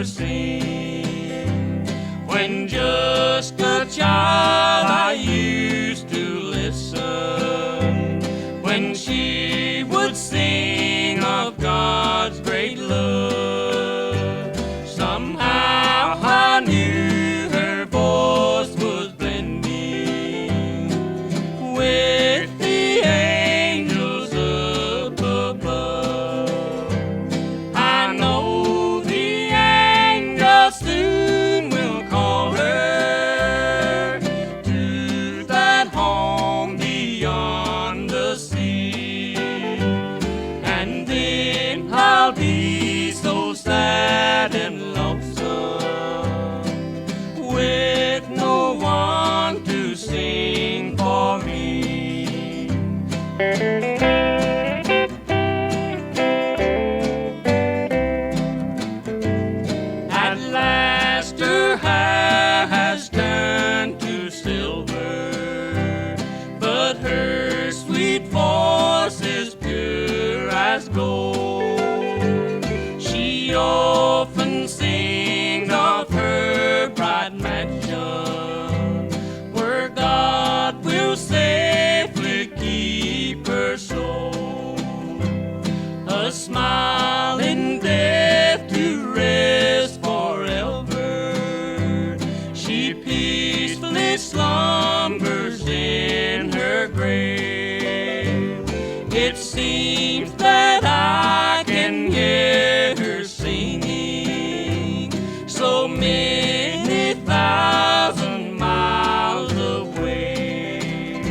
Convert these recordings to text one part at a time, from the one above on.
sing. When just a child I used to listen, when she would sing of God's great love. Somehow I knew her voice was blending with the angels up above. I know the angels soon will call her to that home beyond the sea. And then I'll be so sad and lonesome with no one to sing for me. At last her hair has turned to silver, but her sweet voice is pure as gold. She often sings of her bright mansion, where God will safely keep her soul. A smile in death to rest forever. She peacefully slumbers in her grave. It seems that I can hear her singing so many thousand miles away.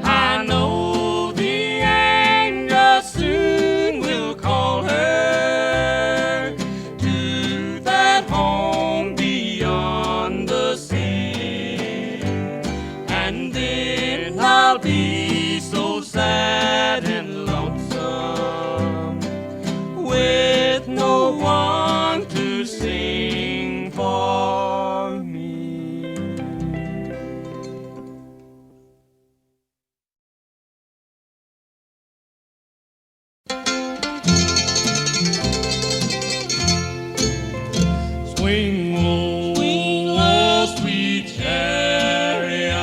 I know the angels soon will call her to that home beyond the sea. And then I'll be so sad and lonesome with no one to sing for me. Swing low, sweet chariot,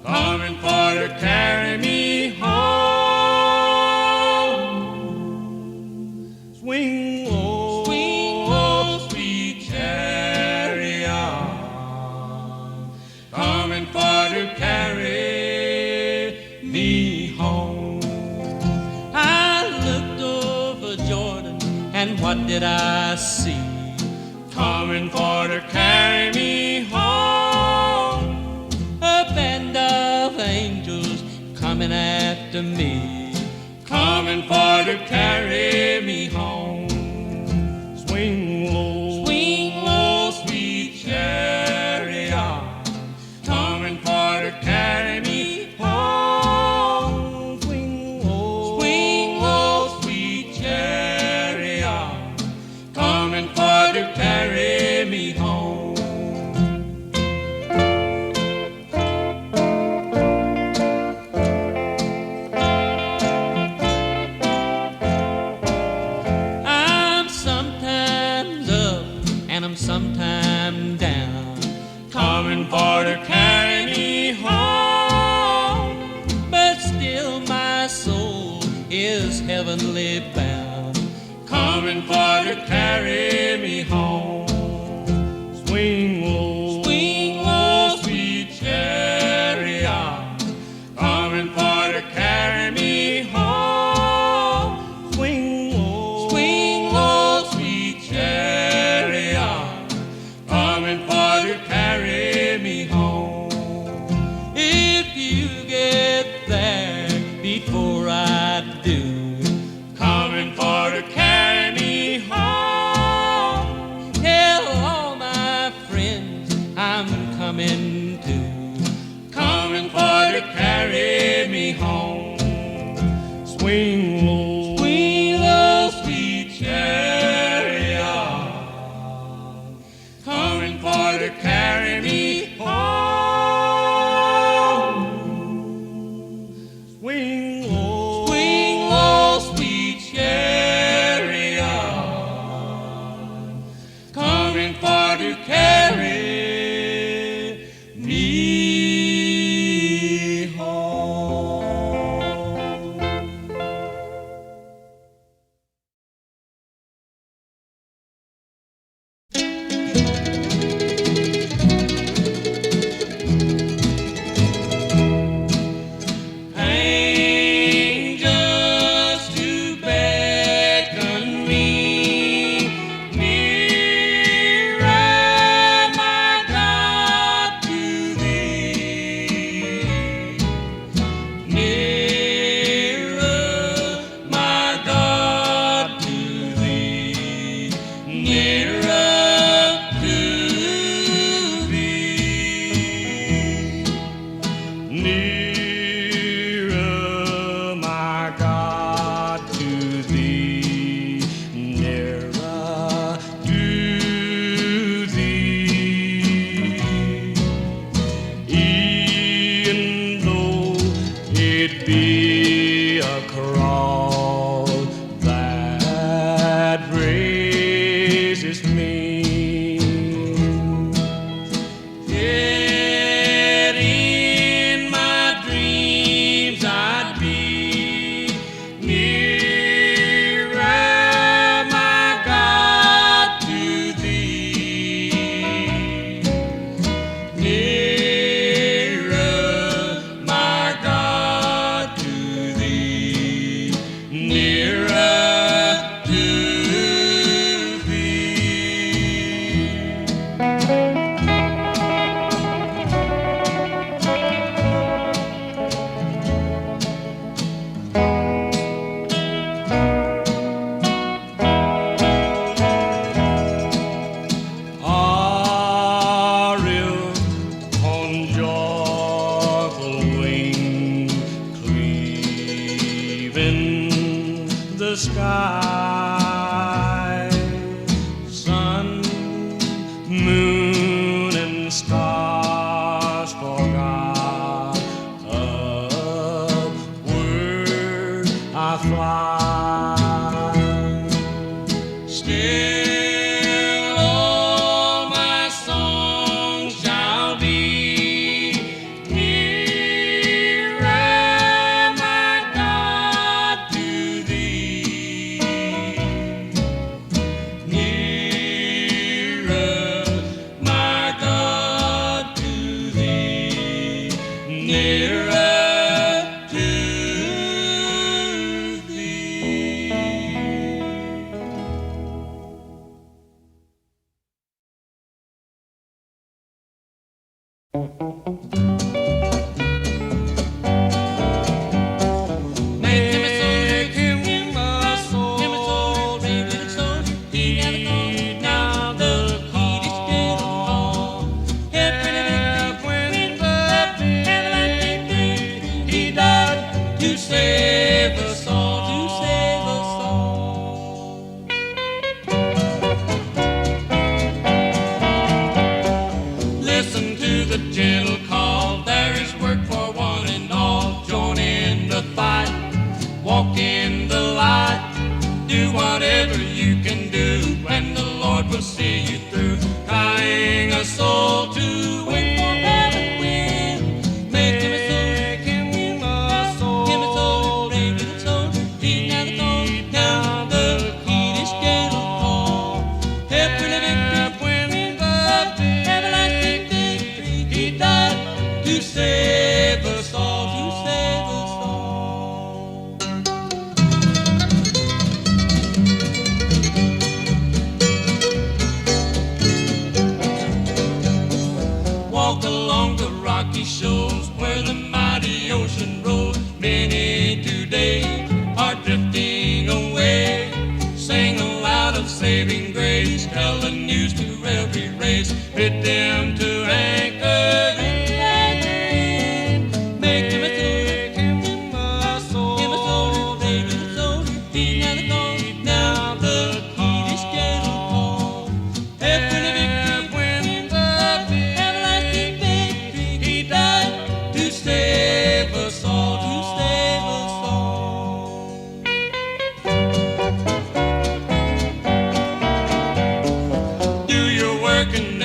coming for to carry me home. Swing low, sweet chariot, coming for to carry me home. I looked over Jordan, and what did I see? Coming for to carry me home. A band of angels coming after me, coming for to carry me home. Swing low, sweet chariot, coming for to carry me home. Swing low, sweet chariot, coming for to carry me home. I'm sometimes up and I'm sometimes down, coming for to carry me home. But still my soul is heavenly bound, coming for to carry me home. Swing low, sweet chariot, coming for to carry me home. Swing low, sweet chariot, coming for to carry me home. If you get there before I do, coming for to carry me home. Tell all my friends carry me home. Angels to beckon me nearer, my God, to thee. Nearer, my God, to thee. Nearer to thee. Nearer, my God, to thee. Nearer to thee. E'en though it be a cross that raises me, yet in my dreams I'd be nearer, my God, to thee. Nearer, my God, to thee. Nearer to thee. Ariel on joyful wing, cleaving the sky. Sun, moon, and stars forgot. Upward I fly. Still all my songs shall be nearer, my God, to thee. Nearer, my God, to thee. Nearer to thee. Make him a soldier, heed now the call. Help when the he died to save us all. Listen to the gentle call. There is work for one and all. Join in the fight. Walk in the light. Do whatever you can do, and the Lord will see you through. Crying a soul to win for heaven win. Make him a soldier, heed now the Keedish gentle call. Help when the everlasting victory. He died to save us all. Walk along the rocky shores where the mighty ocean rolls. Many today are drifting away. Sing aloud of saving grace. Tell the news to every race. Bid them to anchor in. Make him a soldier, heed now the Keedish gentle call. Help when the everlasting victory. He died to save us all. Do your work and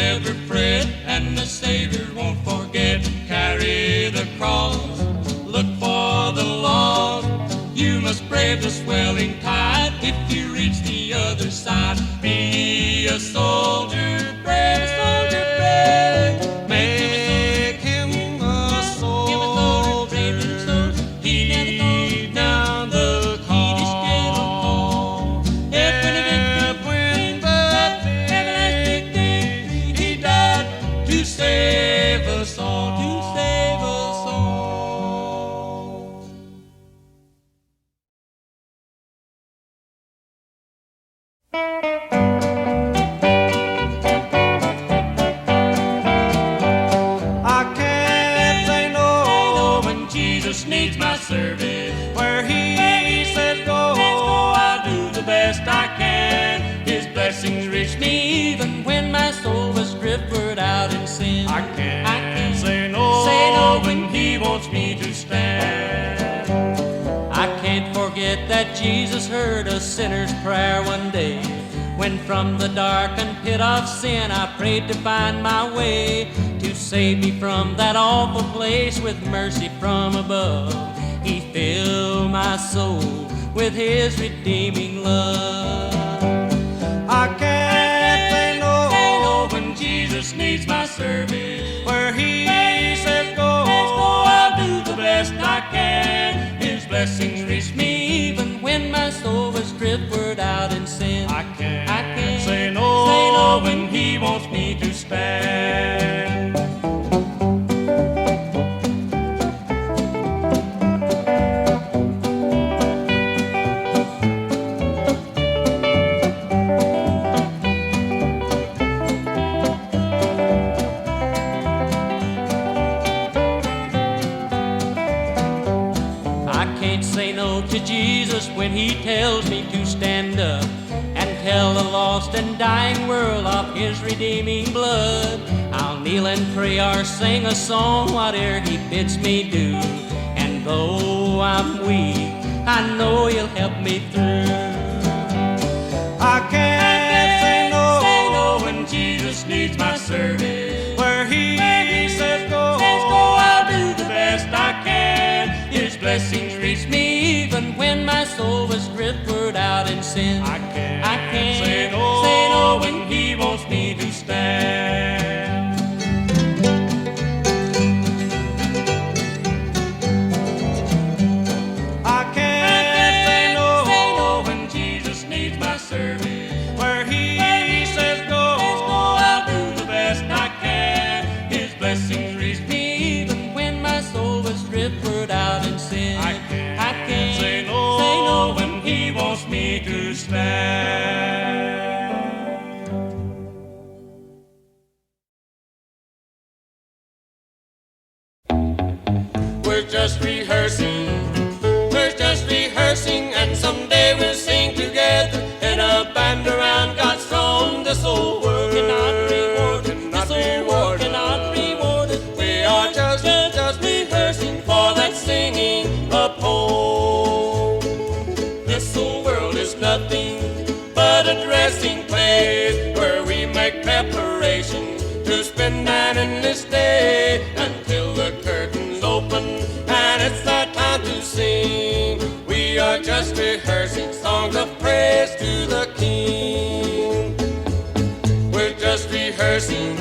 I can't say no when Jesus needs my service. Where he says go, I'll do the best I can. His blessings reach me even when my soul was drifted out in sin. I can't say no when he wants me to stand. I can't forget that Jesus heard a sinner's prayer one day, when from the darkened pit of sin I prayed to find my way, to save me from that awful place with mercy from above. He filled my soul with his redeeming love. I can't say no when Jesus needs my service. Where he says go, I'll do the best I can. His blessings reach me even when my soul was drifted out in sin. I can't say no when he wants me to stand. Say no to Jesus when he tells me to stand up and tell the lost and dying world of his redeeming blood. I'll kneel and pray or sing a song, whatever he bids me do. And though I'm weak, I know he'll help me through. I can't say no when Jesus needs my service. Where he says go, I'll do the best I can. His blessings reach me even when my soul was drifted out in sin. I can't say no when he wants me to stand. I can't say no when Jesus needs my service. Where he says go, I'll do the best I can. His blessings reach me even when my soul was drifted out in sin. I can't say no when he wants me to stand. We're just rehearsing, and someday we'll sing together in a band around God's throne. This old world cannot reward, this old world cannot reward it. We are just rehearsing for that singing of home. This old world is nothing but a dressing place where we make preparations to spend an endless day until the curtains open and it's our time to sing. We are just rehearsing songs of praise to the King. We're just rehearsing,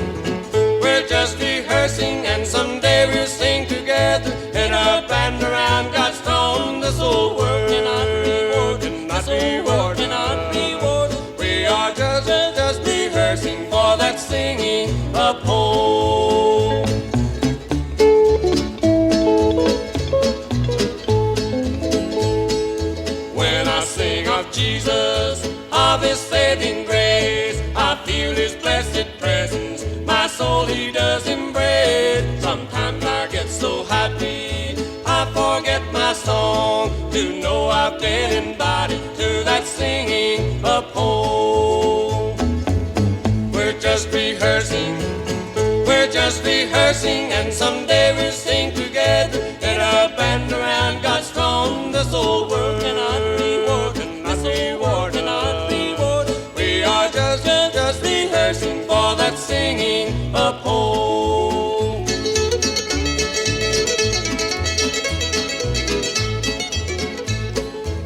and someday we'll sing together in a band around God's throne. This old world cannot reward, cannot reward. We are just rehearsing for that singing of home. When I sing of Jesus, of his saving grace, I feel his blessed presence, my soul he does embrace. Sometimes I get so happy, I forget my song, to know I've been embodied to that singing of home. We're just rehearsing, and someday we'll sing together in a band around God's throne. This old world cannot reward, cannot reward. We are just rehearsing for that singing of home.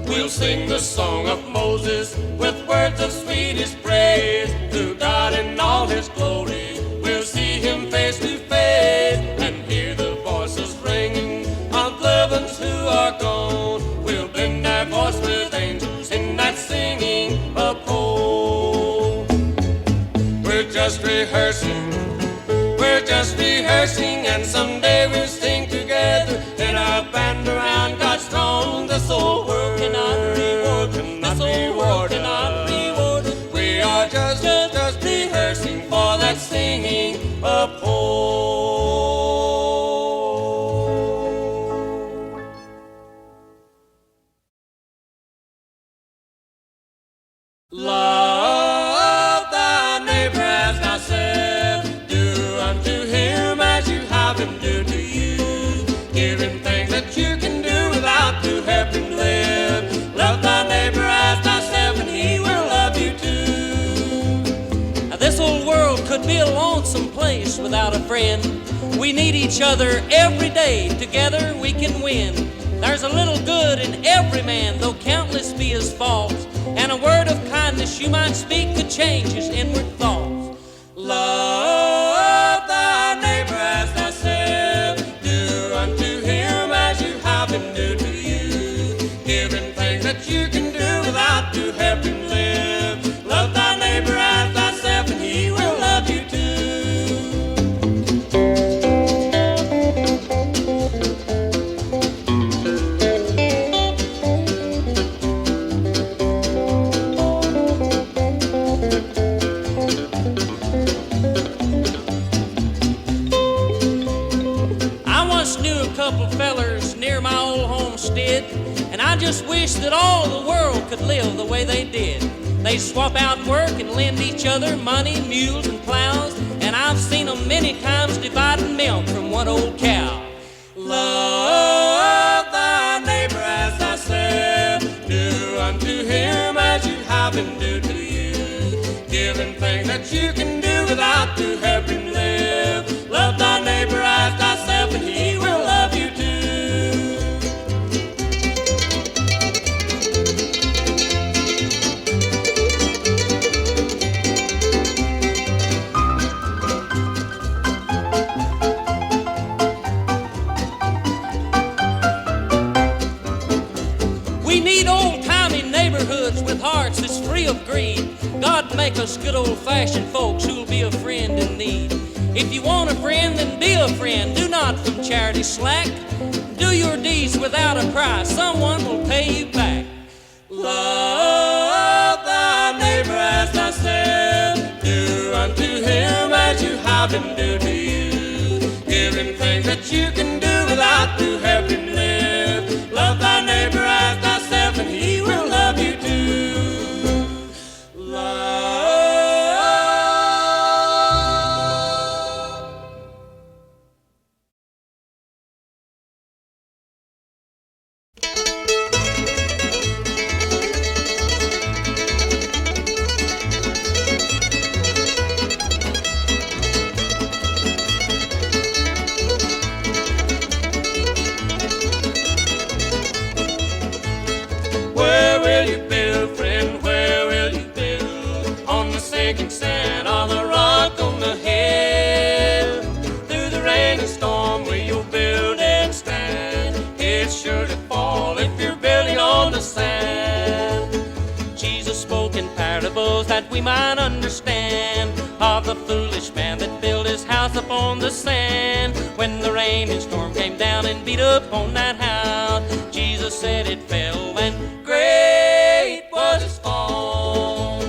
We'll sing the song of Moses with words of sweetest praise to God in all his glory. We'll see him face to face and hear the voices ringing of Louvins who are gone. We'll blend our voice with angels in that singing of home. We're just rehearsing, and someday we'll sing together in our band around God's throne. This old world cannot reward, cannot reward. just rehearsing for that singing of Love thy neighbor as thyself. Do unto him as you have him do to you. Give him things that you can do without to help him live. Love thy neighbor as thyself and he will love you too. Now this old world could be a lonesome place without a friend. We need each other every day. Together we can win. There's a little good in every man, though countless be his faults. And a word of kindness you might speak could change his inward thoughts. Love thy neighbor as thyself. Do unto him as you have him do to you. Give him things that you can do without to help him live. Love thy neighbor as thyself and he will love you too. Fellers near my old homestead, and I just wish that all the world could live the way they did. They swap out work and lend each other money, mules and plows, and I've seen them many times dividing milk from one old cow. Love thy neighbor as thyself. Do unto him as you have him do to you. Give him things that you can do without to help him live. Love thy neighbor as thyself and he will love you too. We need old-timey neighborhoods with hearts that's free of greed. God make us good old-fashioned folks who'll be a friend in need. If you want a friend, then be a friend. Do not from charity slack. Do your deeds without a price. Someone will pay you back. Love thy neighbor as thyself. Do unto him as you have him do to you. Give him things that you can do without to help him live. Love thy neighbor as thyself and he will love you too. Sand on the rock on the hill. Through the rain and storm will your building stand. It's sure to fall if you're building on the sand. Jesus spoke in parables that we might understand, of the foolish man that built his house upon the sand. When the rain and storm came down and beat upon that house, Jesus said it fell and great was its fall.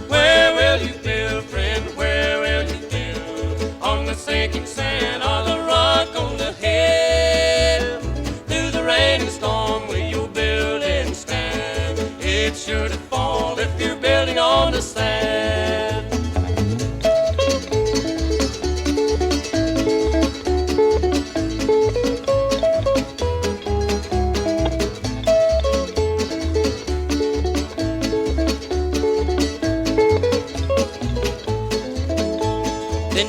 Where will you build, friend? Where will you build? On the sinking sand or the rock on the hill? Through the rain and storm will your building stand? It's sure to fall if you're building on the sand.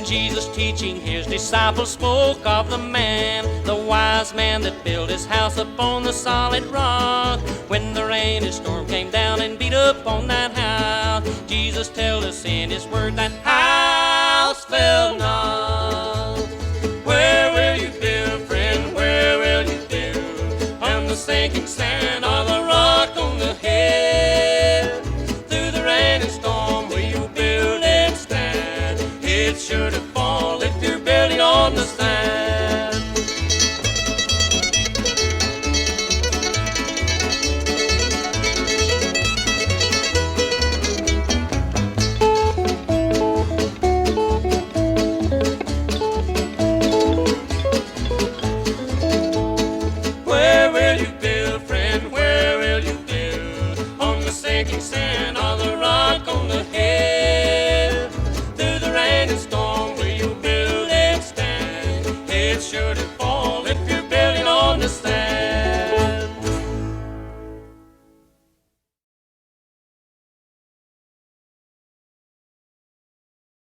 Jesus teaching his disciples spoke of the man, the wise man that built his house upon the solid rock. When the rain and storm came down and beat upon that house, Jesus tells us in his word that house fell not. Where will you build, friend? Where will you build? On the sinking sand or the rock on the hill? Through the rain and storm will you build and stand? It's sure to fall if you're building on the sand.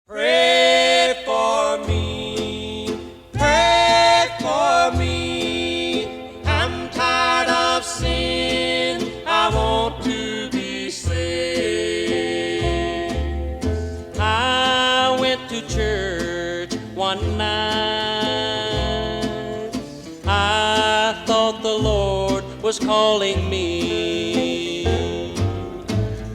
Pray for me, pray for me. I'm tired of sin, I want to be saved. I went to church one night. I thought the Lord was calling me.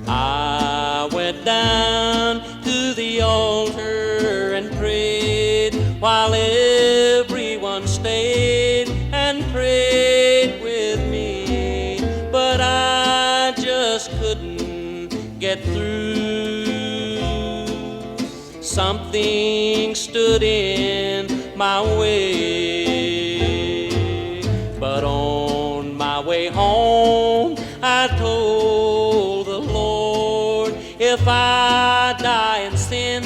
I went down to the altar and prayed while everyone stayed and prayed with me. But I just couldn't get through. Something stood in my way. But on my way home, I told the Lord, if I die in sin,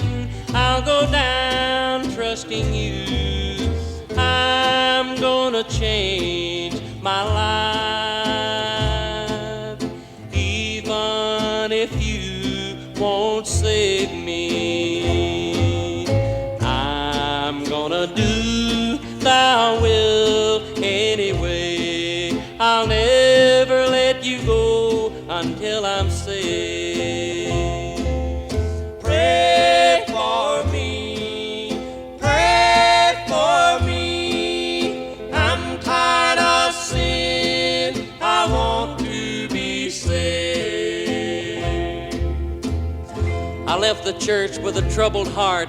I'll go down trusting you. I'm gonna change my life, even if you won't save me. I'm gonna do thy will anyway. I'll never let you go until I'm saved. Pray for me, pray for me. I'm tired of sin, I want to be saved. I left the church with a troubled heart,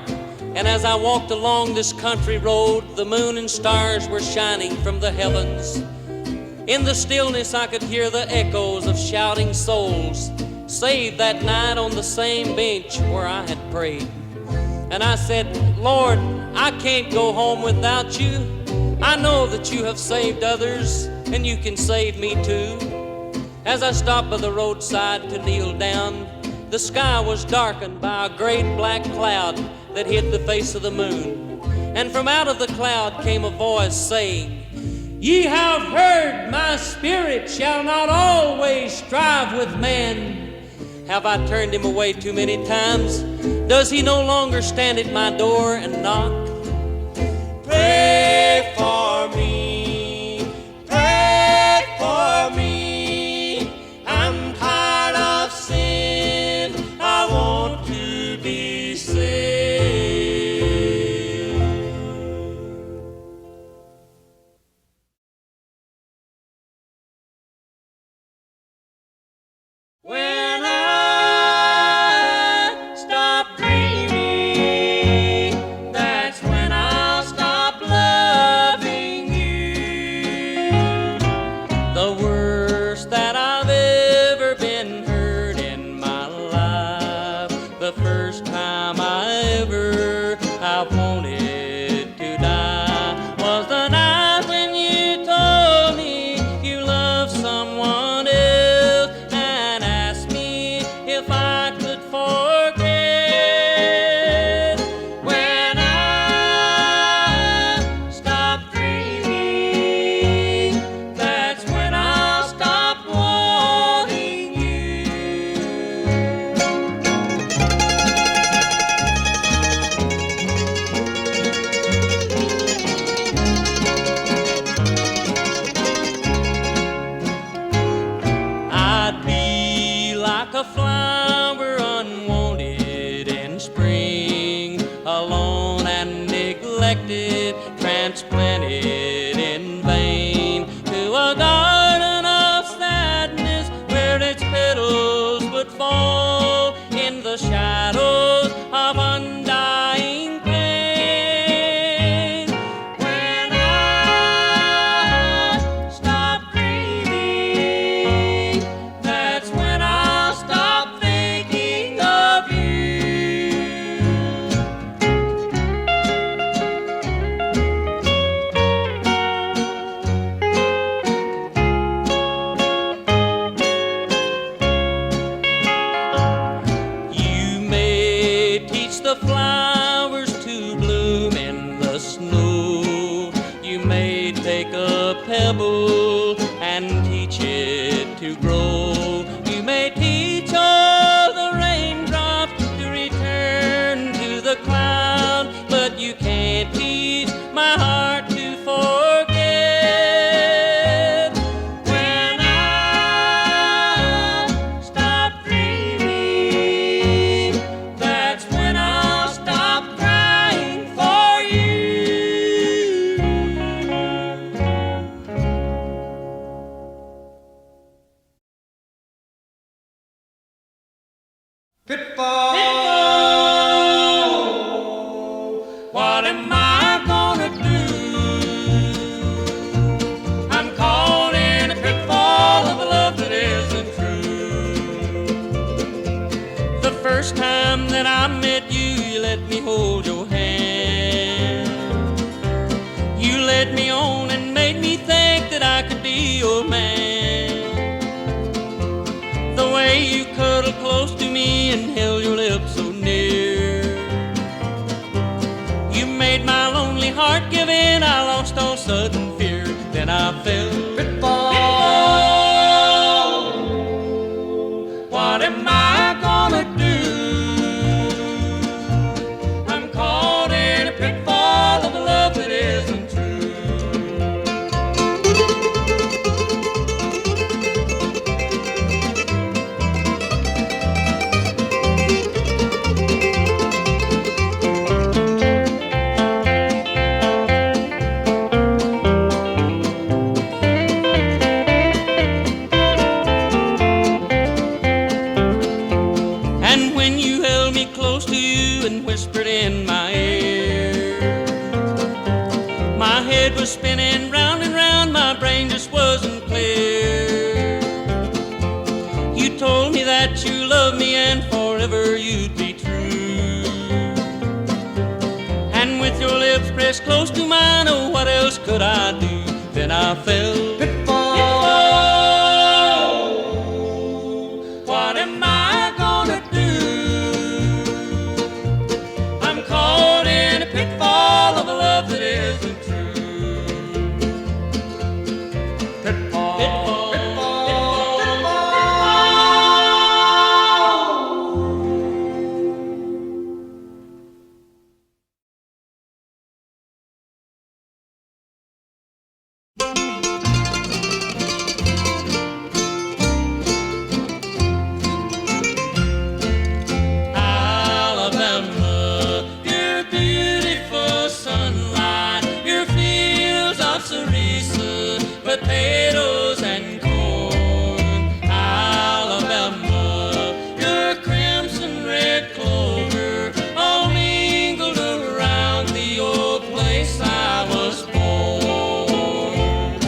and as I walked along this country road, the moon and stars were shining from the heavens. In the stillness I could hear the echoes of shouting souls, saved that night on the same bench where I had prayed. And I said, Lord, I can't go home without you. I know that you have saved others, and you can save me too. As I stopped by the roadside to kneel down, the sky was darkened by a great black cloud that hid the face of the moon. And from out of the cloud came a voice saying, Ye have heard, my spirit shall not always strive with man. Have I turned him away too many times? Does he no longer stand at my door and knock? Pray for me, pray for me. I'm tired of sin, I want to be saved. When I stop dreaming, that's when I'll stop loving you. The worst that I've ever been hurt in my life, the first time I wanted to die, was the night when you told me you loved someone else and asked me if I could forget. When I stop dreaming, that's when I'll stop wanting you. I'd be like a flower unwanted in spring, alone and neglected, transplanted in vain to a garden of sadness where its petals would fall in the shadows of undying pain. When I stop dreaming, that's when I'll stop thinking of you. You may teach the flowers to bloom in the snow. You may take a pebble and teach it to grow. You may teach all the raindrops to return to the clouds. I met you, you let me hold your hand. You led me on and made me think that I could be your man. The way you cuddled close to me and held your lips so near, you made my lonely heart give in. I lost all sudden fear. Then I fell. Pitfall. What am I gonna do? I'm caught in a pitfall of a love that isn't true. Whispered in my ear, my head was spinning round and round, my brain just wasn't clear. You told me that you loved me and forever you'd be true. And with your lips pressed close to mine, oh, what else could I do? Then I fell. Pitfall. Pitfall. What am I gonna do? Pitfall of a love that isn't true. Pitfall, pitfall, pitfall, potatoes and corn. Alabama, your crimson red clover all mingled around the old place I was born.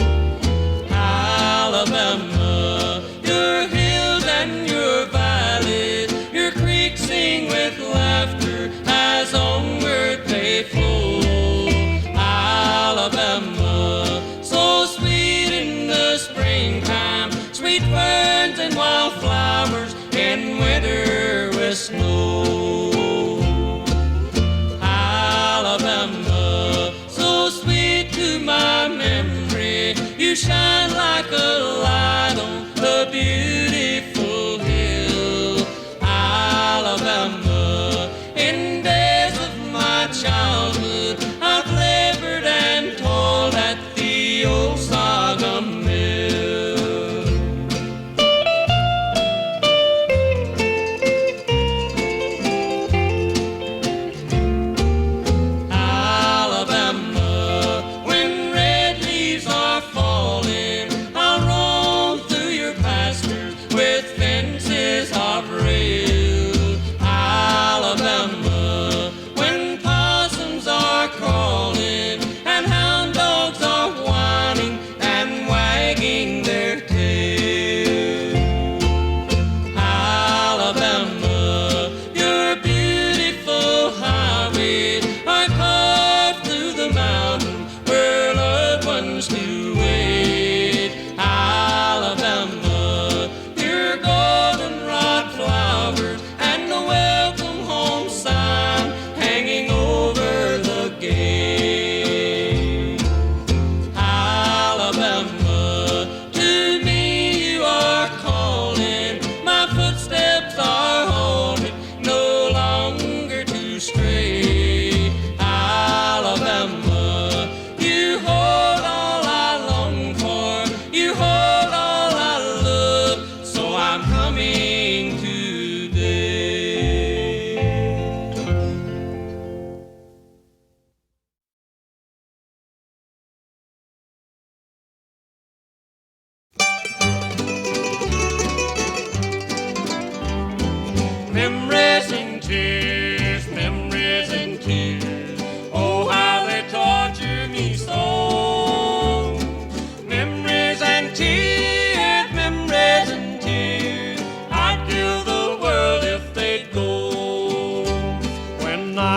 Alabama, your hills and your valleys, your creeks sing with laughter,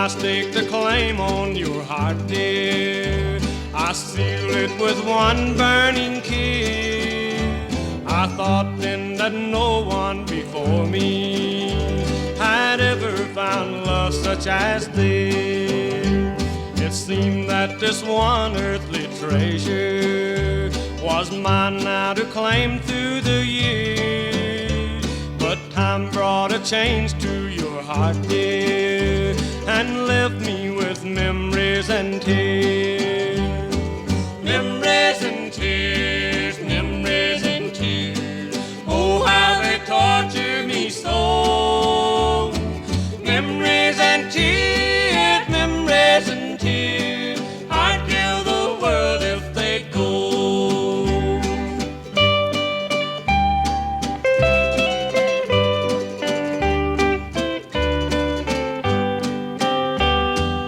I staked a claim on your heart, dear. I sealed it with one burning kiss. I thought then that no one before me had ever found love such as this. It seemed that this one earthly treasure was mine now to claim through the years. But time brought a change to your heart, dear, and left me with memories and tears. Memories and tears, memories and tears. Oh, how they torture me so. Memories and tears, memories and tears. I'd kill the world if they'd go.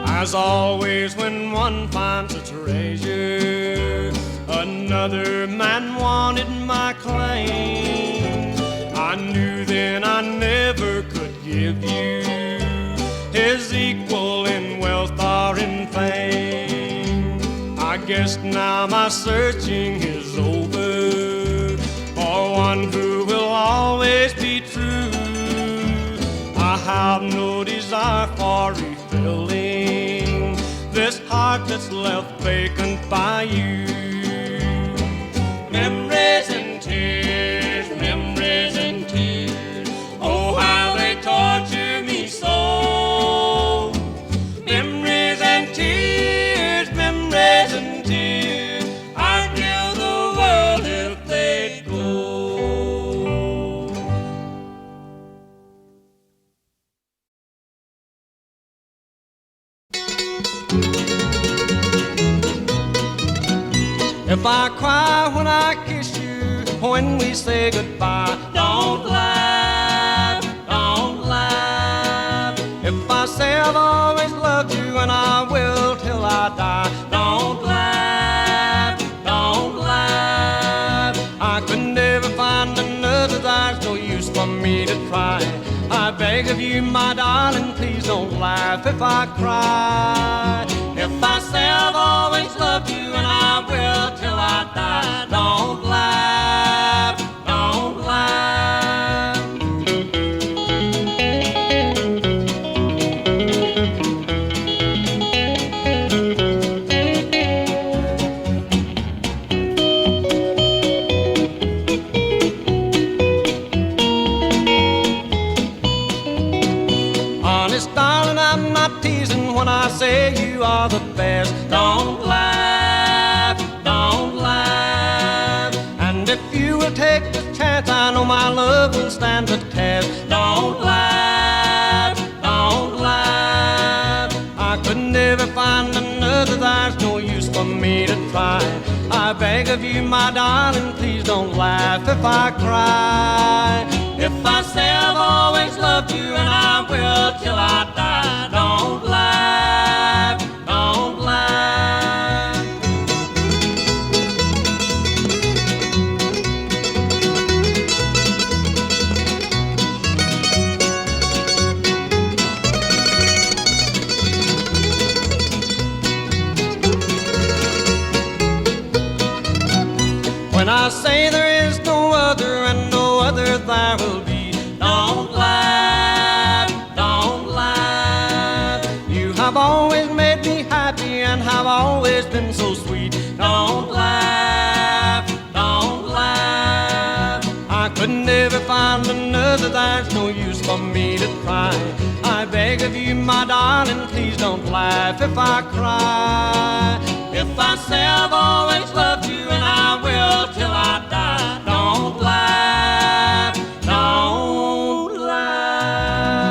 As always, when one finds a treasure, another man wanted my claim. I knew then I never could give you his equal in wealth or in fame. I guess now my searching is over for one who will always be true. I have no desire for refilling this heart that's left vacant by you. Memories and tears, memories and tears. Oh, how they torture me so. Memories and tears, memories and tears. I'd kill the world if they'd go. If I cry when I kiss you, when we say goodbye, don't laugh, don't laugh. If I say I've always loved you and I will till I die, don't laugh, don't laugh. I could never find another, there's no use for me to try. I beg of you, my darling, please don't laugh if I cry. If I say I've always loved you and I will till I die, don't laugh, don't laugh. Honest, darling, I'm not teasing when I say you are the best. Don't laugh, don't laugh. And if you will take this chance, I know my love will stand the test. Don't laugh, don't laugh. I could never find another, there's no use for me to try. I beg of you, my darling, please don't laugh if I cry. If I say I've always loved you and I will till I die, don't laugh, don't laugh. When I say there is no other and no other there will be, don't laugh, don't laugh. You have always made me happy and have always been so sweet. Don't laugh, don't laugh. I could never find another, there's no use for me to try. I beg of you, my darling, please don't laugh if I cry. If I say I've always loved you and I will till I die, don't laugh, don't laugh.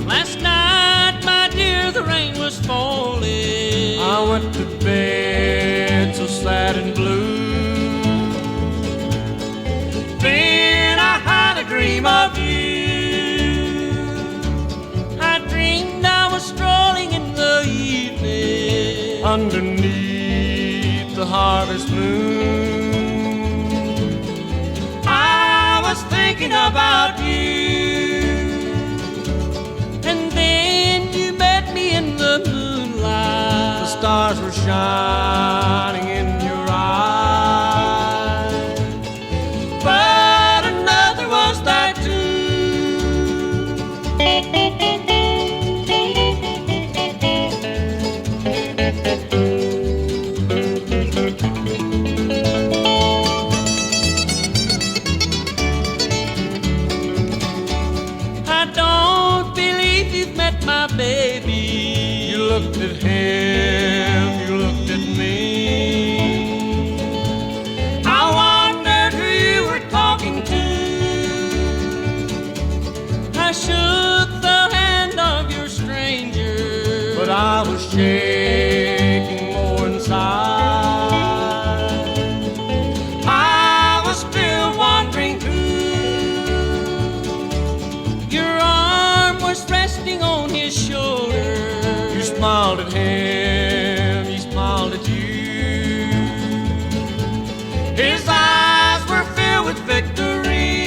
Last night, my dear, the rain was falling. I went to bed so sad and blue. Then I had a dream of you. I dreamed I was strolling in the evening underneath the harvest moon. I was thinking about you, and then you met me in the moonlight. the stars were shining in your eyes, but another was there too. Baby, you looked at him, you looked at me. I wondered who you were talking to. I shook the hand of your stranger, but I was shaking more inside. I was still wondering who. Your arm was resting on his shoulder. You smiled at him, he smiled at you. His eyes were filled with victory.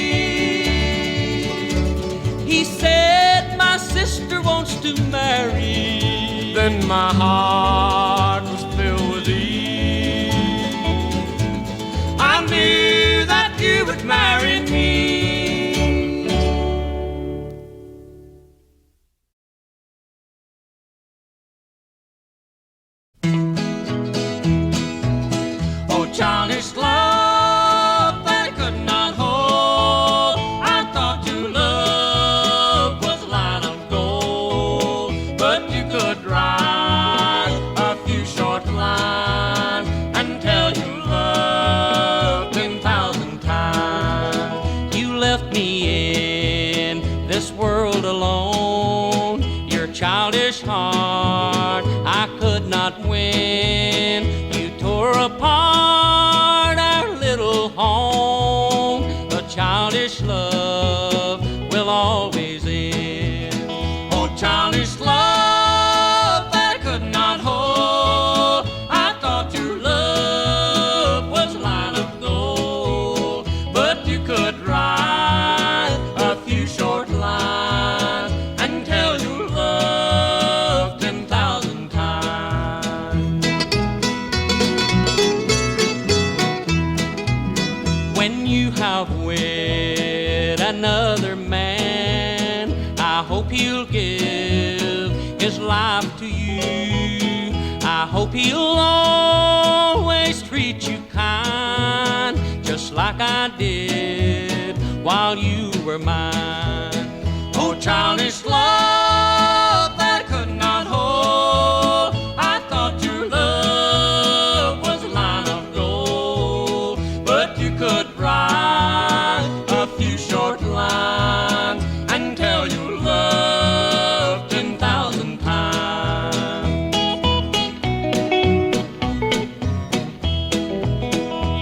He said, my sister wants to marry. Then my heart was filled with ease. I knew that you would marry me. Childish love that I could not hold. I thought your love was a line of gold, but you could write a few short lines and tell you love 10,000 times. You left me in this world alone. Your childish heart I could not win. You tore apart home. A childish love will always end. Oh, childish love that I could not hold. I thought your love was a line of gold, but you could write a few short lines and tell your love 10,000 times. When you have wed another man, I hope he'll give his life to you. I hope he'll always treat you kind, just like I did while you were mine. Oh, childish love that I could not hold. I thought your love was a line of gold, but you could write a few short lines and tell your love 10,000 times.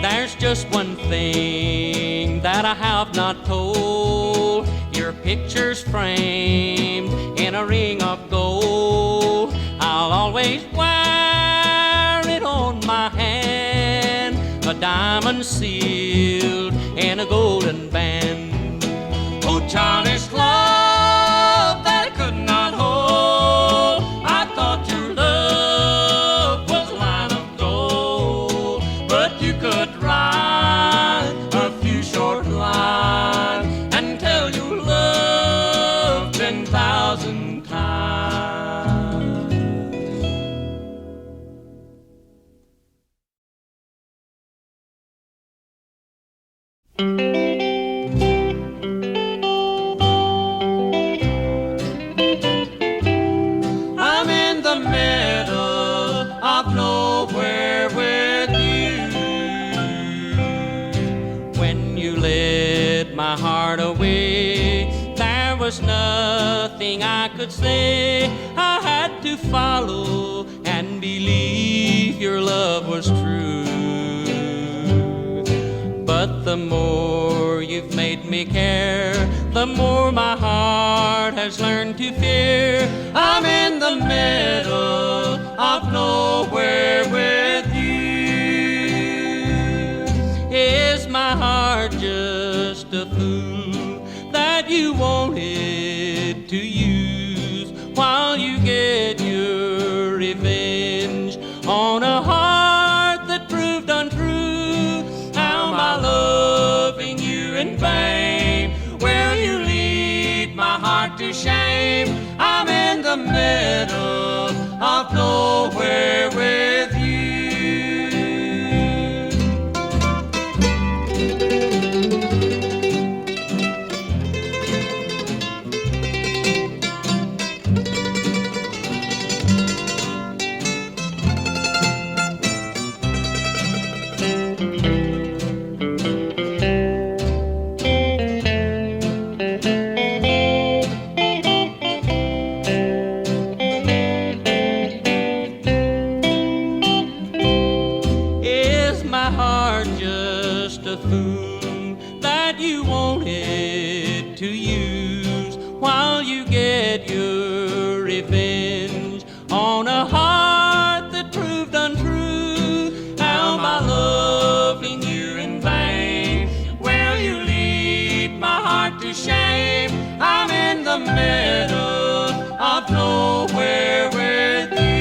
There's just one thing that I have not told. Your picture's framed in a ring of gold. I'll always wear it on my hand, a diamond sealed in a golden band. Oh, childish love that I could not hold. I thought your love was a line of gold, but you could write a few short lines and tell your love 10,000 times. I'm in the middle of nowhere with you. When you led my heart away, there was nothing I could say. I had to follow and believe your love was true. But the more you've made me care, the more my heart has learned to fear. I'm in the middle of nowhere a fool that you wanted to use while you get your revenge on a heart that proved untrue. How am I loving you in vain? Will you lead my heart to shame? I'm in the middle of nowhere with you. Fool that you wanted to use while you get your revenge on a heart that proved untrue. How am I loving you in vain? Will you lead my heart to shame? I'm in the middle of nowhere with you.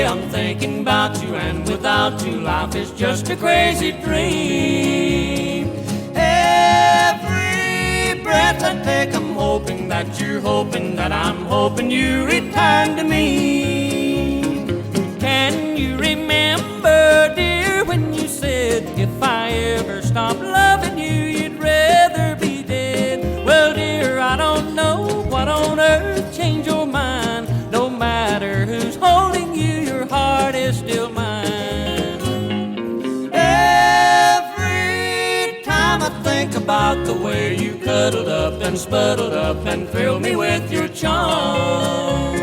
I'm thinking about you, and without you life is just a crazy dream. Every breath I take I'm hoping that you're hoping that I'm hoping you return to me. Can you remember, dear, when you said if I ever stop loving you you'd rather be dead? Well, dear, I don't know what on earth changed your mind. No matter who's holding you, your heart is still mine. Every time I think about the way you cuddled up and spuddled up and filled me with your charm,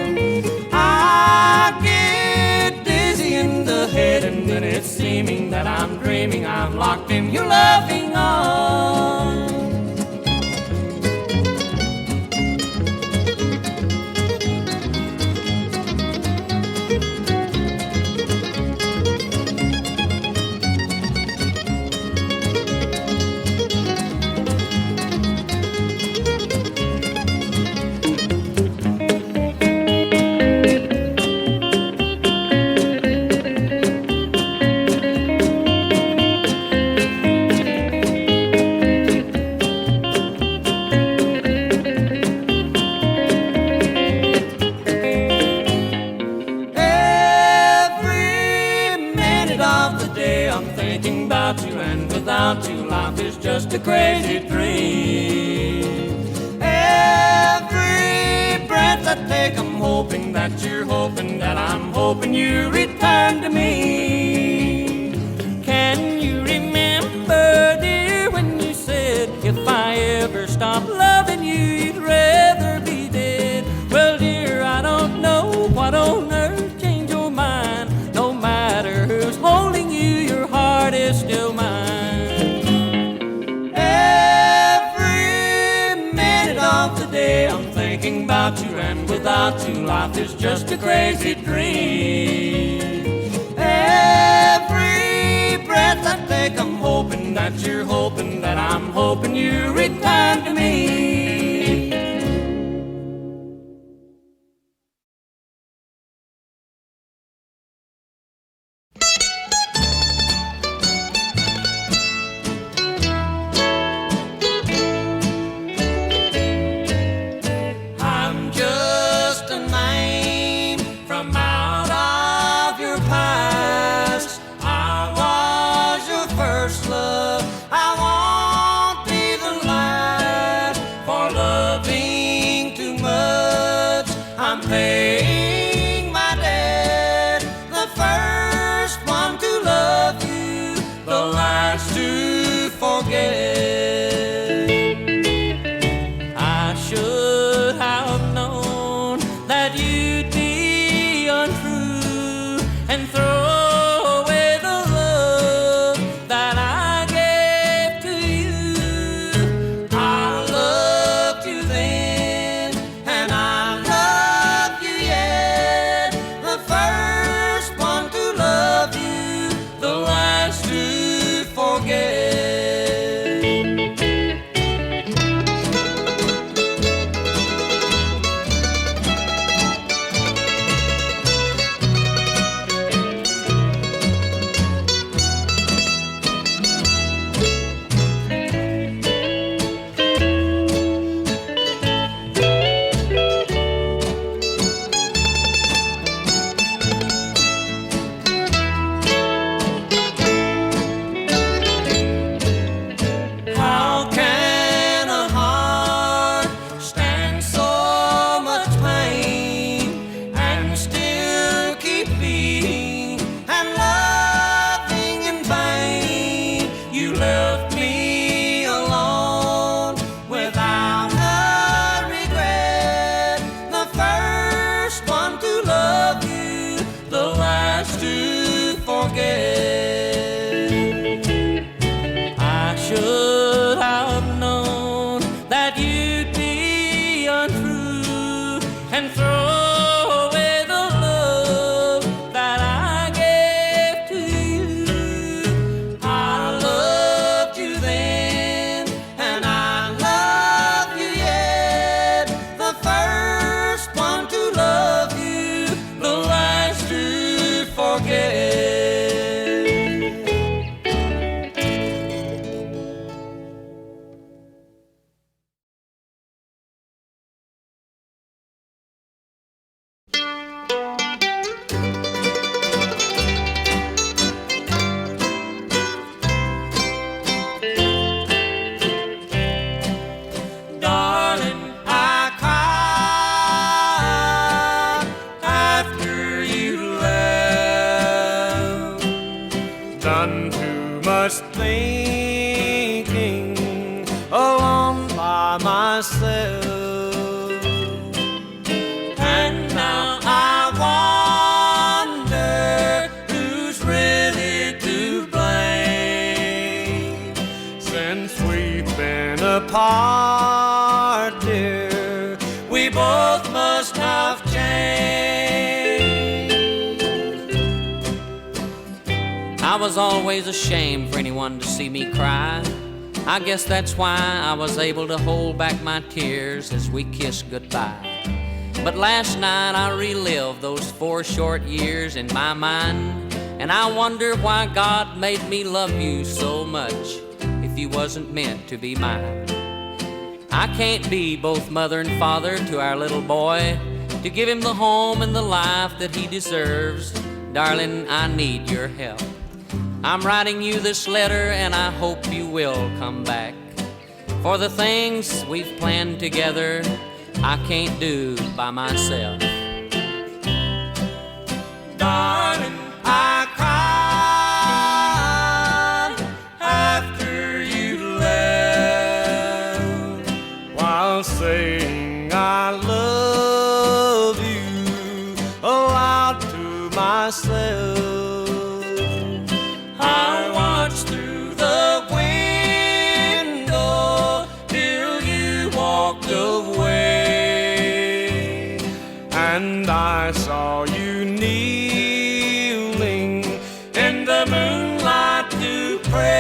I get dizzy in the head, and then it's seeming that I'm dreaming I'm locked in your loving arms. Without you, life is just a crazy dream. Every breath I take, I'm hoping that you're hoping that I'm hoping you return to me. Can you remember, dear, when you said if I ever stop loving you, you'd rather be dead? Well, dear, I don't know what on earth changed your mind. No matter who's holding you, your heart is still mine. I'm thinking about you, and without you life is just a crazy dream. Every breath I take I'm hoping that you're hoping that I'm hoping you return to me. I should have known that you'd be untrue and throw away the love that I gave to you. I to forget. I should have known that you'd be untrue and throw away the love that I gave to you. I loved you then, and I love you yet. The first one to love you, the last to forget. Darling, I cried after you left. Done too much thinking alone by myself. And now I wonder who's really to blame. Since we've been apart, dear, we both must have changed. I was always ashamed for anyone to see me cry. I guess that's why I was able to hold back my tears as we kissed goodbye. But last night I relived those 4 short years in my mind, and I wonder why God made me love you so much if you wasn't meant to be mine. I can't be both mother and father to our little boy to give him the home and the life that he deserves. Darling, I need your help. I'm writing you this letter, and I hope you will come back. For the things we've planned together, I can't do by myself. Darling, I cried after you left, while saying I love you aloud to myself. I watched through the window till you walked away, and I saw you kneeling in the moonlight to pray.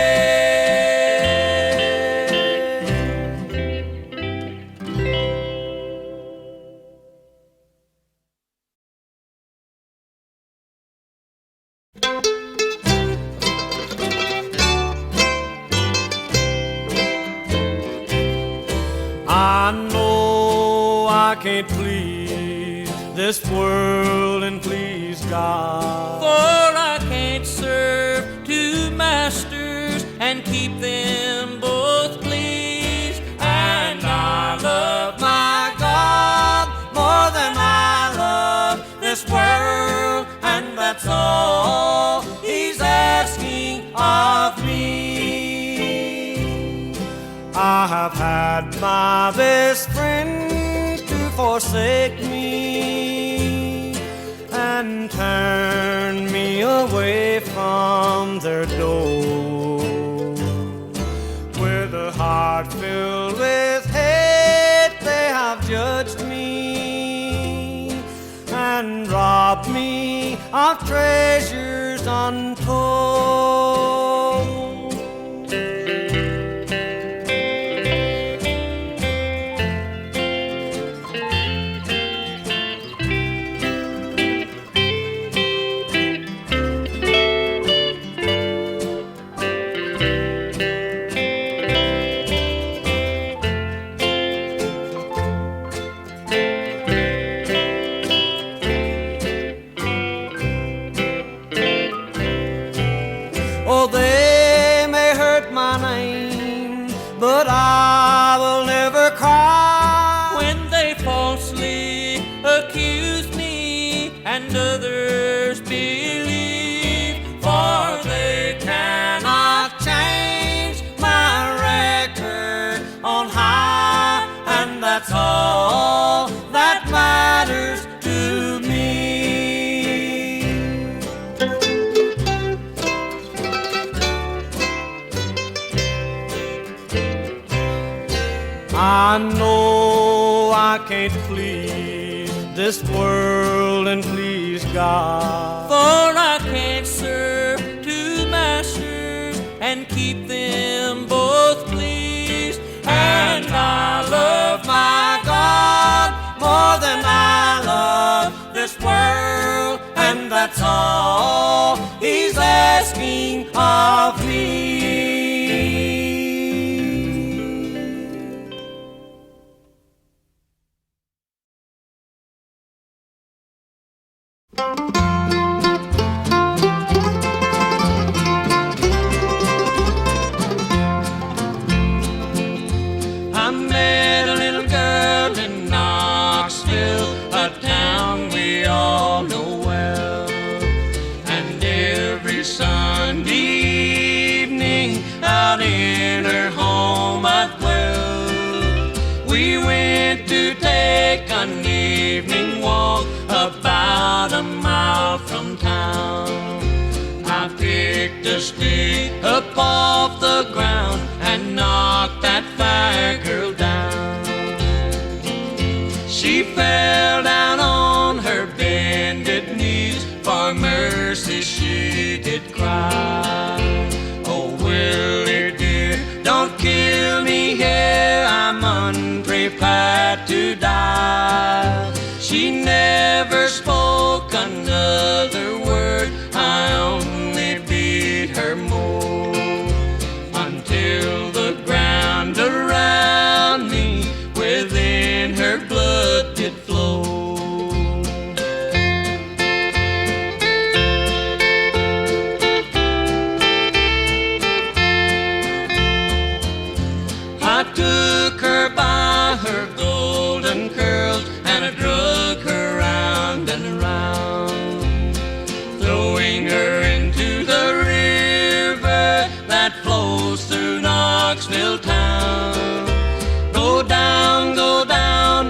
I know I can't please this world and please God, For I can't serve 2 masters and keep them both pleased. and I love my God more than I love this world, and that's all He's asking of me. I have had my best friends to forsake me and turn me away from their door. With a heart filled with hate, they have judged me and robbed me of treasures untold. I know I can't please this world and please God, for I can't serve two masters and keep them both pleased. and I love my God more than I love this world, and that's all He's asking of me. I met a little girl in Knoxville, a town we all know well. And every Sunday evening, out in her home I'd dwell. We went to take an evening walk about a mile from town. I picked a stick up off the ground and knocked that fire girl down. She fell down on her bended knees, for mercy she did cry. Oh, Willie dear, don't kill me here, I'm unprepared to die. She never spoke another word, I only beat her more, until the ground around me within her blood did flow. I took her by her golden curls and I drug her round and around, throwing her into the river that flows through Knoxville town. Go down,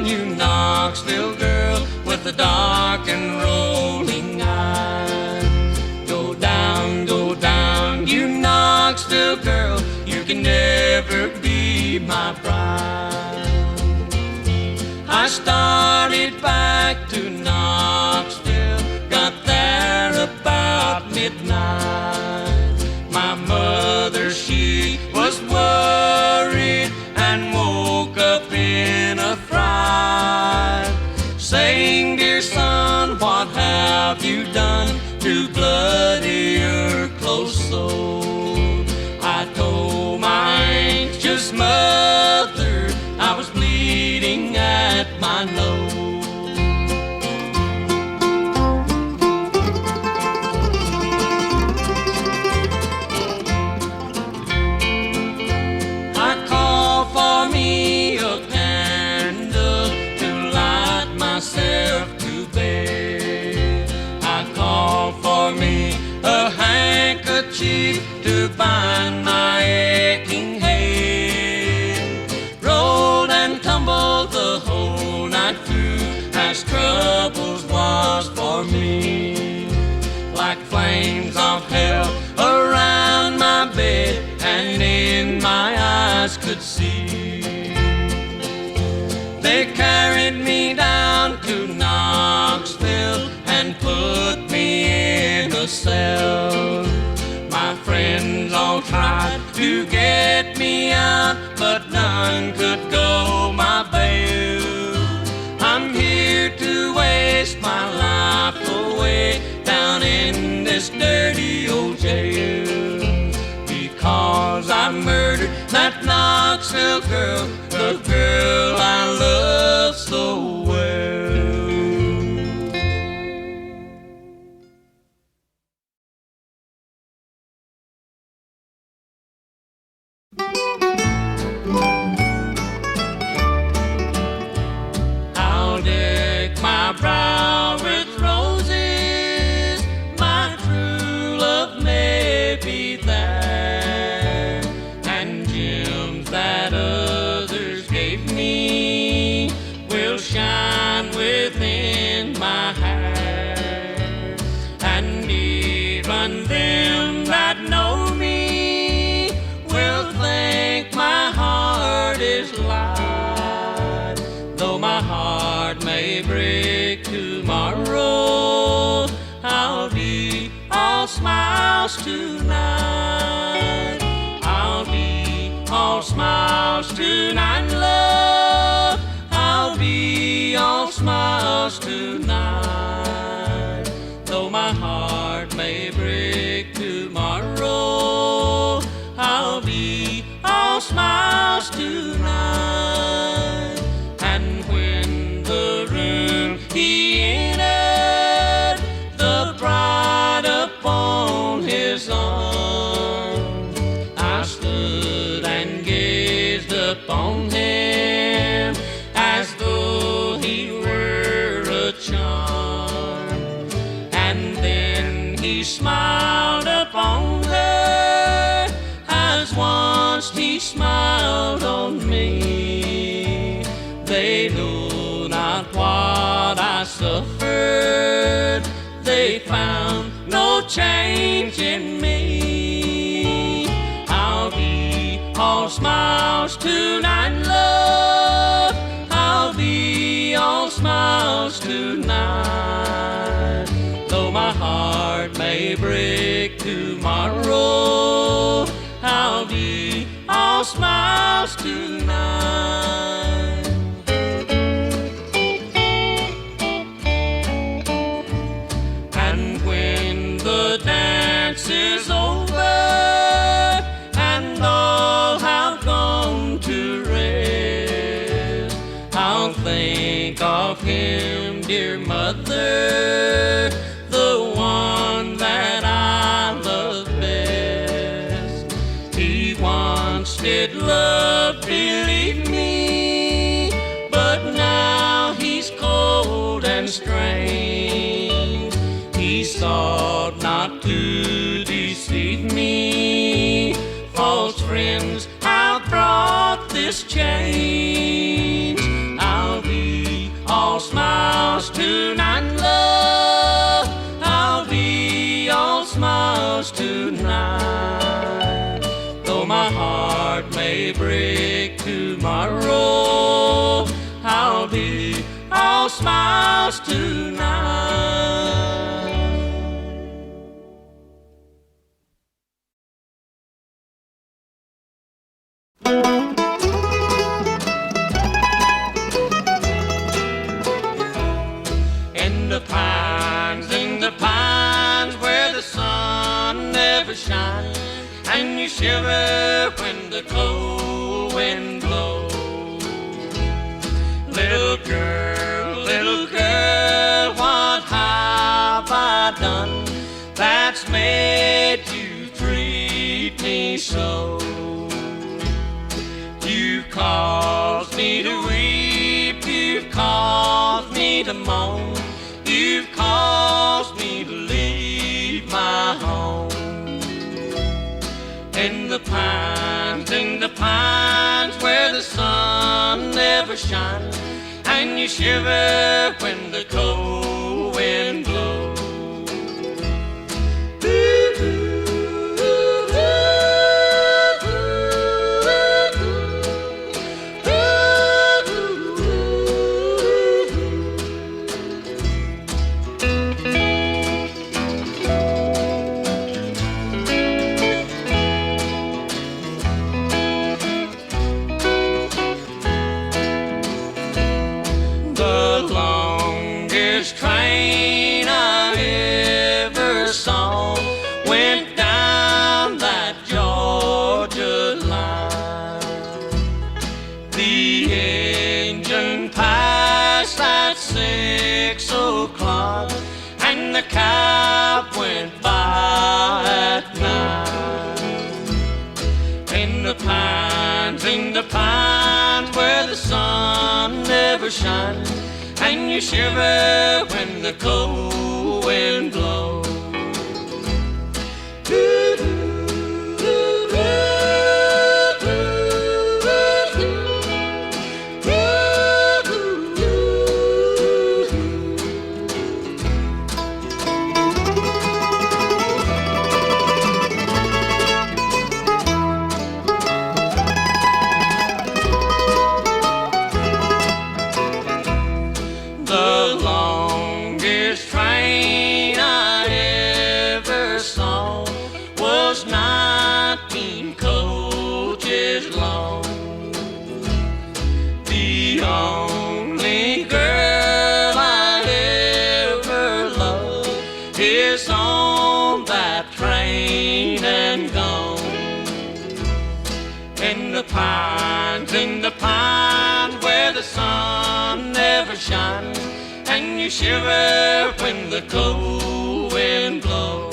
you Knoxville girl with the dark and rolling eyes. Go down, you Knoxville girl, you can never be my bride. I started back to Knoxville, got there about midnight. My mother, she was worried and woke up in a fright, saying, dear son, what have you done to bloody your close soul? I told my anxious mother I was bleeding at my nose. I called for me a candle to light myself to bed. I called for me a handkerchief to bind my aching head. Rolled and tumbled the whole night through, as troubles was for me. Like flames of hell around my bed, and in my eyes could see. They carried me down to Knoxville and put me in a cell. My friends all tried to get me out, but none could go my bail. I'm here to waste my life away down in this dirty old jail, because I murdered that Knoxville girl, the girl I love so well. I'll deck my brow with roses, my true love may be there, and gems that others gave me will shine within my hair, and even them that know me will think my heart is light. smiles tonight. I'll be all smiles tonight, love. I'll be all smiles tonight. Though my heart may break tomorrow, I'll be all smiles tonight. And when the room he entered, the bride upon his arm, I stood and gazed upon him as though he were a charm. And then he smiled upon her as once he smiled on me. They know not what I suffered, they found no change in me. I'll be all smiles tonight, love. I'll be all smiles tonight. Though my heart may break tomorrow, I'll be all smiles tonight. And when the dance is over and all have gone to rest, I'll think of him, dear mother, the one that I love best. He once did love, believe me, but now he's cold and strange. He sought not to deceive me. False friends have brought this change. I'll be all smiles tonight, love. I'll be all smiles tonight. Though my heart may break tomorrow, I'll be all smiles tonight. In the pines where the sun never shines, and you shiver when the cold wind blows. Little girl, what have I done that's made you treat me so? You've caused me to weep, you've caused me to moan, you've caused me to leave my home. In the pines where the sun never shines, and you shiver when the cold wind blows. Train I ever saw went down that Georgia line. The engine passed at 6 o'clock, and the cab went by at 9. In the pines where the sun never shines, and you shiver when the cold wind blows. The longest train the pines where the sun never shines, and you shiver when the cold wind blows.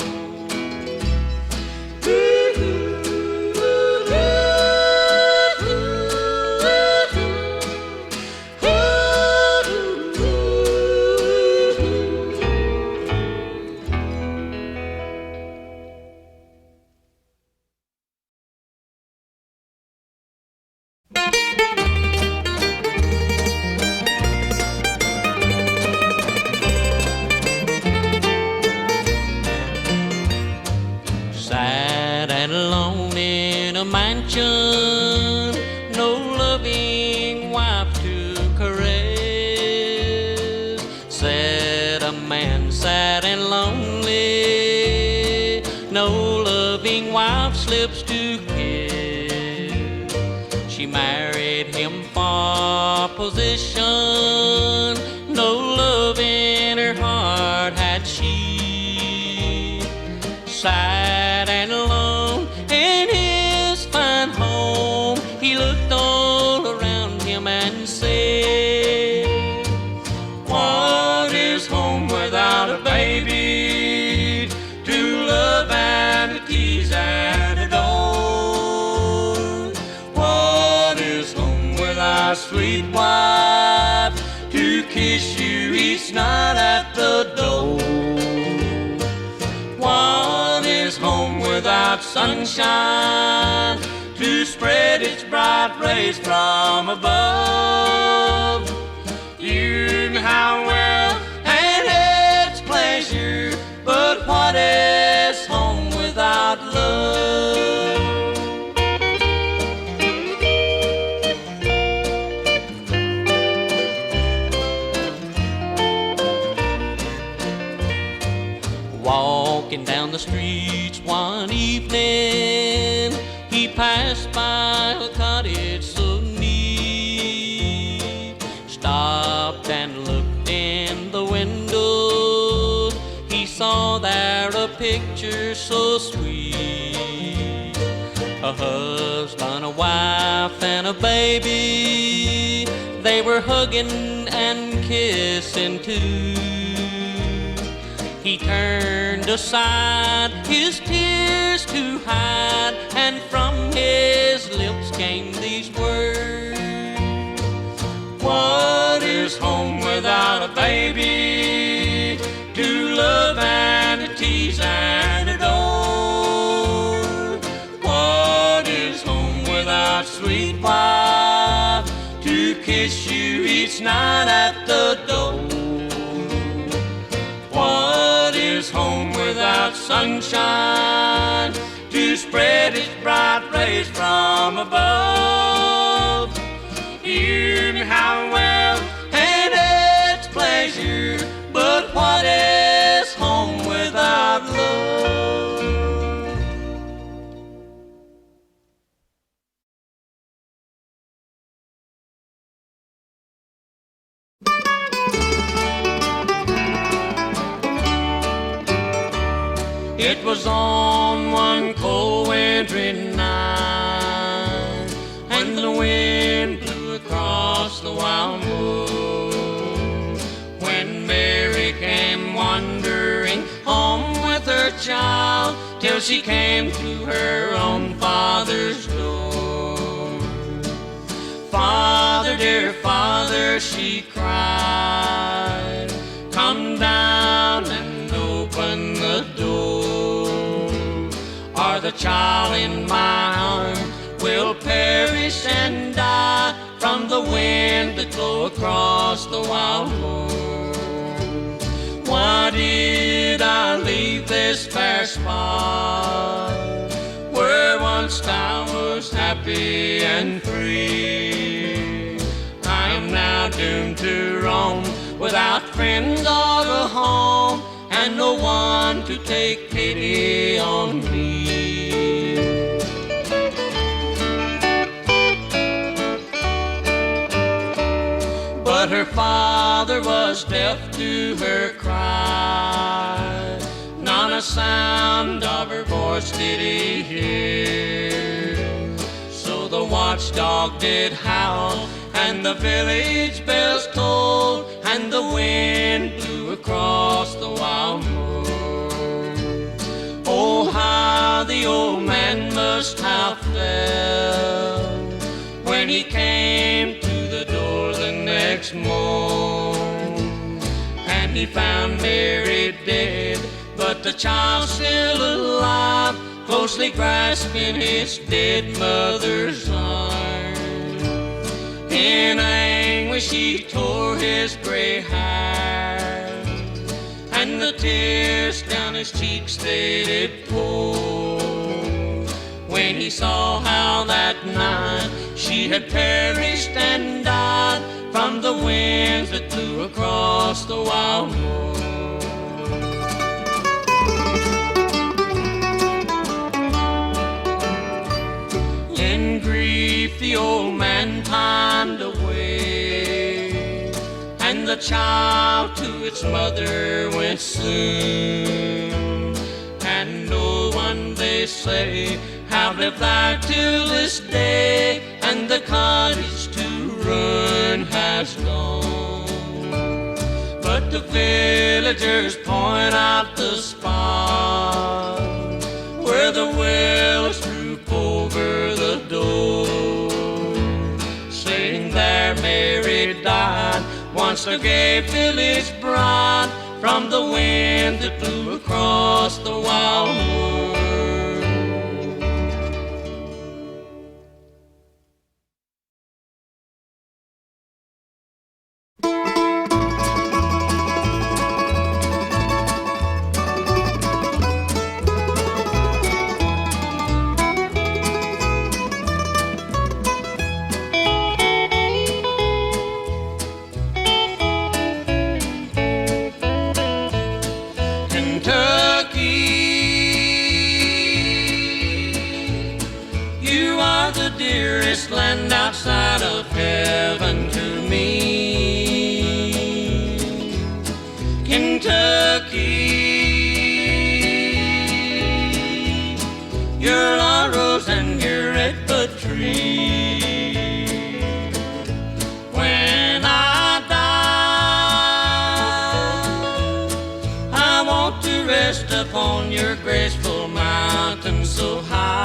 Sad and alone in a mansion, no loving wife to caress. Said a man, sad and lonely, no loving wife slips to kiss. She married him for position, no love in her heart had she. Sad and alone in his fine home, he looked all around him and said, what is home without a baby to love and to tease and adore? What is home without a sweet wife to kiss you each night at the door? What is home without sunshine to spread its bright rays from above? You know how well and its pleasure, but what is home without love? Walking down the streets one evening, he passed by a cottage so neat. Stopped and looked in the window, he saw there a picture so sweet. A husband, a wife, and a baby, they were hugging and kissing too. He turned aside, his tears to hide, and from his lips came these words. What is home without a baby to love and to tease and adore? What is home without sweet wife to kiss you each night at the door? What is home without sunshine to spread its bright rays from above? You know how well and its pleasure, but what is home without love? It was on one cold wintry night, and the wind blew across the wild moor, when Mary came wandering home with her child, till she came to her own father's door. Father, dear Father, she cried, come down and open the door, or the child in my arms will perish and die from the wind that blow across the wild moor. Why did I leave this fair spot where once I was happy and free? I am now doomed to roam without friends or a home, and no one to take pity on me. But her father was deaf to her cry, not a sound of her voice did he hear. So the watchdog did howl, and the village bells tolled, and the wind blew across the wild moor. Oh, how the old man must have felt when he came to the door the next morn, and he found Mary dead, but the child still alive, closely grasping his dead mother's arm. In anguish he tore his gray hair, and the tears down his cheeks they did pour, when he saw how that night she had perished and died from the winds that blew across the wild moor. In grief the old man pined away, and the child to its mother went soon, and no one, they say, have lived there till this day, and the cottage to ruin has gone. But the villagers point out the spot where the willows droop over the door, saying there Mary died, once a gay village bride, from the wind that blew across the wild moor. Land outside of heaven to me, Kentucky, your laurels and your redbud tree. When I die, I want to rest upon your graceful mountain so high,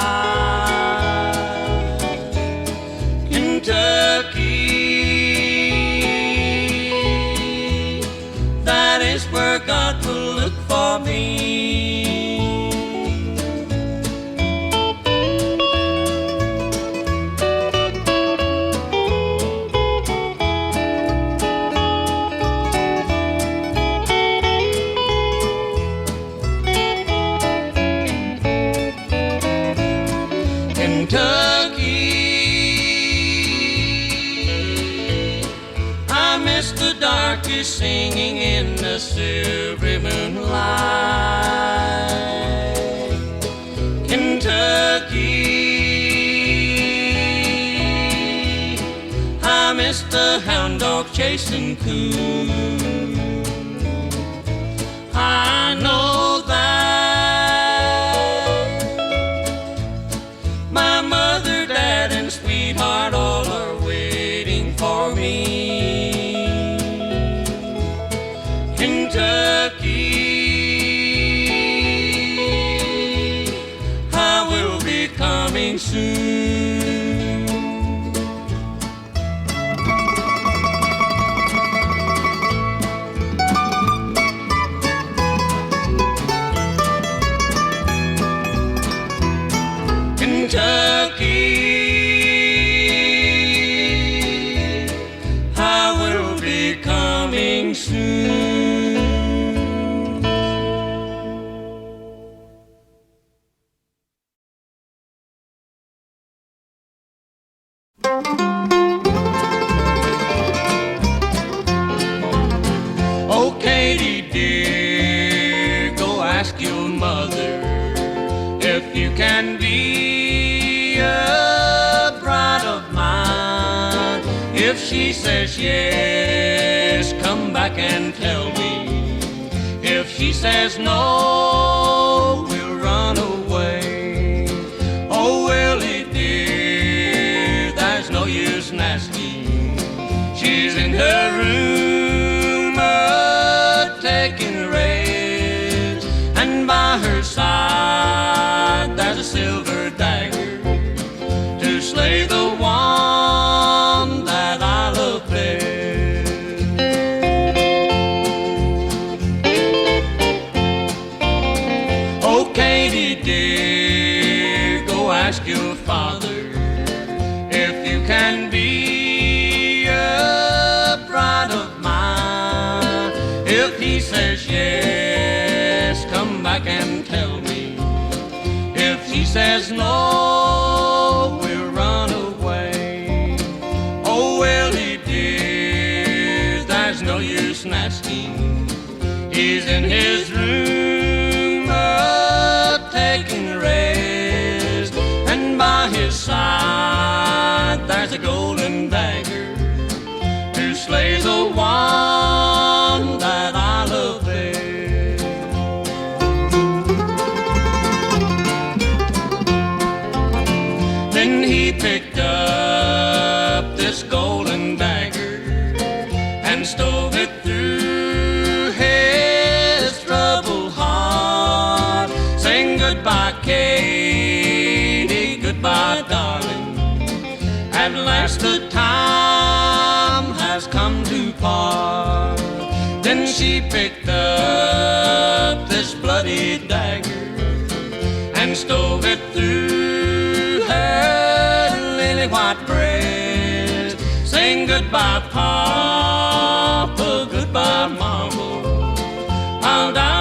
Kentucky, that is where God will look for me. Kentucky, the darkest singing in the silvery moonlight. Kentucky, I miss the hound dog chasing coon. I know that my mother, dad, and sweetheart all are waiting for me. Kentucky, I will be coming soon. Kentucky, I will be coming soon. Oh, Katie dear, go ask your mother if you can be a bride of mine. If she says yes, come back and tell me. If she says no, we'll run away. Oh, Willie dear, ask your father if you can be a bride of mine. If he says yes, come back and tell me. If he says no, we'll run away. Oh, well, he did, there's no use in asking. He's in his room, taking rest, and by his side there's a golden dagger who slays the one that I love best. Then he picked up this golden dagger and stove it through his troubled heart, saying goodbye, Katie, goodbye, darling. At last the time has come to part. Then she picked up this bloody dagger and stove it through her lily white breast, saying goodbye, Papa, goodbye, Mama. I'll die